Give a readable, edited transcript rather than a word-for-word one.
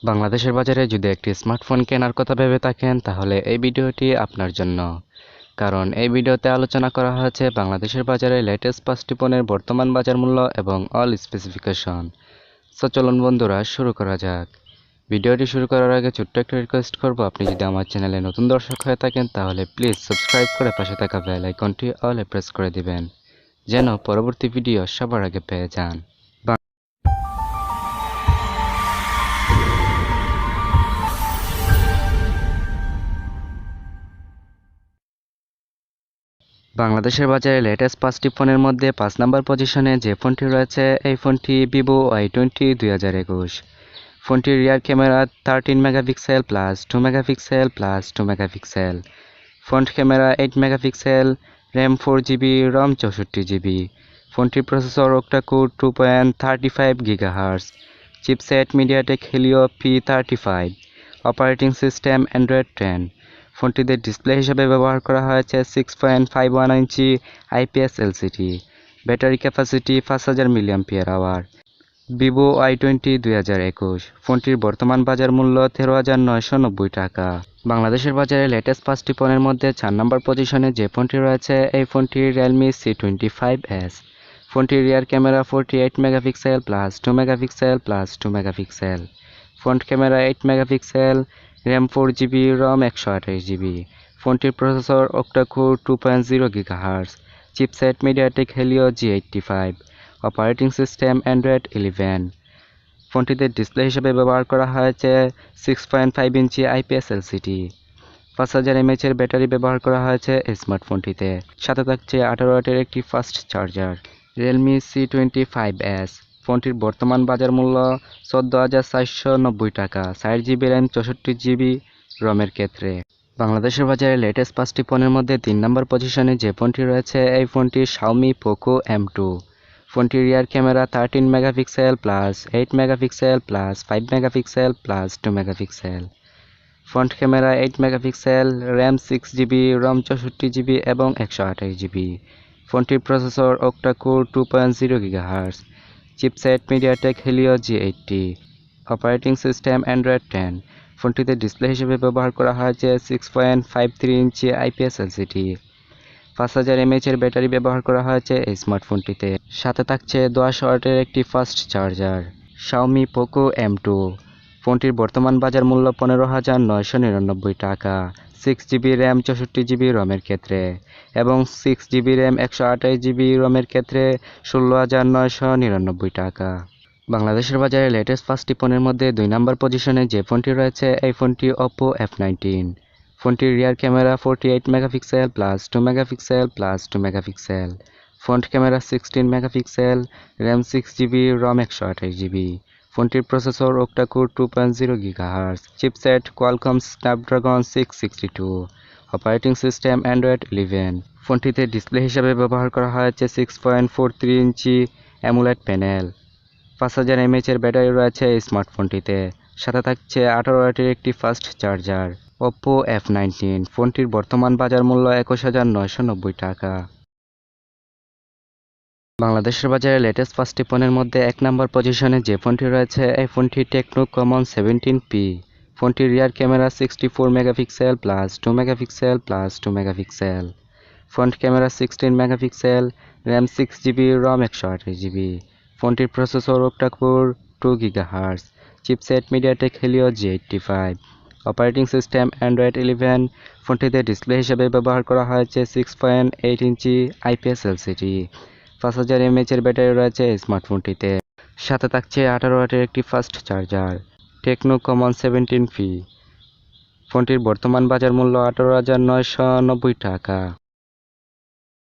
বাংলাদেশের বাজারে যদি একটি স্মার্টফোন কেনার কথা ভেবে থাকেন তাহলে এই ভিডিওটি আপনার জন্য। কারণ এই ভিডিওতে আলোচনা করা হয়েছে বাংলাদেশের বাজারে লেটেস্ট 5টি পণ্যের বর্তমান বাজার মূল্য এবং অল স্পেসিফিকেশন। সো চলুন বন্ধুরা শুরু করা যাক। ভিডিওটি শুরু করার আগে ছোট্ট একটা রিকোয়েস্ট করব, আপনি যদি আমার চ্যানেলে নতুন দর্শক হয়ে থাকেন তাহলে প্লিজ সাবস্ক্রাইব করে পাশে থাকা বেল আইকনটি অলে প্রেস করে দিবেন, যেন পরবর্তী ভিডিও সবার আগে পেয়ে যান। বাংলাদেশের বাজারে লেটেস্ট 5টি ফোনের মধ্যে 5 নম্বর পজিশনে যে ফোনটি রয়েছে এই ফোনটি ভিভো Y20 2021। ফোনটির rear camera 13 megapixel plus 2 megapixel plus 2 megapixel, front camera 8 megapixel, RAM 4GB, ROM 64GB। ফোনটির processor octa core 2.35 GHz, chipset MediaTek Helio P35, operating system Android 10। ফোনটিতে ডিসপ্লে হিসেবে ব্যবহার করা হয়েছে 6.51 inch IPS LCD, battery capacity 5000 mAh। Vivo Y20 2021। ফোনটির বর্তমান বাজার মূল্য 13,990 টাকা। বাংলাদেশের বাজারে লেটেস্ট 5টি ফোনের মধ্যে 4 নম্বর পজিশনে যে ফোনটি রয়েছে এই ফোনটি রিয়েলমি C25s। ফোনটির rear camera 48 megapixel plus 2 megapixel plus 2 megapixel, front camera 8 megapixel, RAM 4GB, ROM 128GB। ফোনটির processor octa core 2.0 GHz, chipset MediaTek Helio G85, operating system Android 11। ফোনটিতে ডিসপ্লে হিসেবে ব্যবহার করা হয়েছে 6.5 ইঞ্চি IPS LCD, 5000 mAh এর battery ব্যবহার করা হয়েছে এই স্মার্টফোনটিতে। সাথে থাকছে 18 ওয়াটের একটি ফাস্ট চার্জার। Realme C25s। ফোনটির বর্তমান বাজার মূল্য 14,490 টাকা, 4GB র্যাম 64GB রমের ক্ষেত্রে। বাংলাদেশের বাজারে লেটেস্ট 5টি ফোনের মধ্যে 3 নম্বর পজিশনে যে ফোনটি রয়েছে এই ফোনটি Xiaomi Poco M2। ফোনটির rear camera 13 megapixel plus 8 megapixel plus 5 megapixel plus 2 megapixel, front camera 8 megapixel, RAM 6GB, ROM 64GB এবং 128GB। ফোনটির processor octa core 2.0 GHz, chipset MediaTek Helio G80, operating system Android 10। ফোনটিতে ডিসপ্লে হিসেবে ব্যবহার করা হয়েছে 6.53 inch IPS LCD, 5000 mAh এর battery ব্যবহার করা হয়েছে এই স্মার্টফোনটিতে। সাথে থাকছে 10 ওয়াটের একটি fast charger. Xiaomi Poco M2। ফোনটির বর্তমান বাজার মূল্য 15,999 টাকা, 6GB র্যাম 64GB রমের ক্ষেত্রে এবং 6GB র্যাম 128GB রমের ক্ষেত্রে 16,999 টাকা। বাংলাদেশের বাজারে লেটেস্ট 5টি ফোনের মধ্যে 2 নম্বর পজিশনে যে ফোনটি রয়েছে এই ফোনটি Oppo F19। ফোনটির rear camera 48 megapixel plus 2 megapixel plus 2 megapixel, front camera 16 megapixel, RAM 6GB, ROM 128GB। ফোনটির processor octa core 2.0 GHz, chipset Qualcomm Snapdragon 662, operating system Android 11। ফোনটিতে ডিসপ্লে হিসেবে ব্যবহার করা হয়েছে 6.43 ইঞ্চি অ্যামোলেড প্যানেল, 5000 mAh এর ব্যাটারি রয়েছে এই স্মার্টফোনটিতে। সাথে থাকছে 18 ওয়াটের একটি ফাস্ট চার্জার। Oppo F19। ফোনটির বর্তমান বাজার মূল্য 21,990 টাকা। বাংলাদেশের বাজারে লেটেস্ট 5টি ফোনের মধ্যে 1 নম্বর পজিশনে যে ফোনটি রয়েছে এই ফোনটি টেকনো কমন 17P। ফোনটির rear camera 64 megapixel plus 2 megapixel plus 2 megapixel, front camera 16 megapixel, RAM 6GB, ROM 128GB। ফোনটির processor octa core 2 GHz, chipset MediaTek Helio G85, operating system Android 11। ফোনটিতে ডিসপ্লে হিসেবে ব্যবহার করা হয়েছে 6.8 ইঞ্চি IPS LCD, 5000 mAh এর battery রয়েছে এই স্মার্টফোনটিতে। সাথে থাকছে 18 ওয়াটের একটি fast charger. Techno Camon 17P। ফোনটির বর্তমান বাজার মূল্য 18,990 টাকা।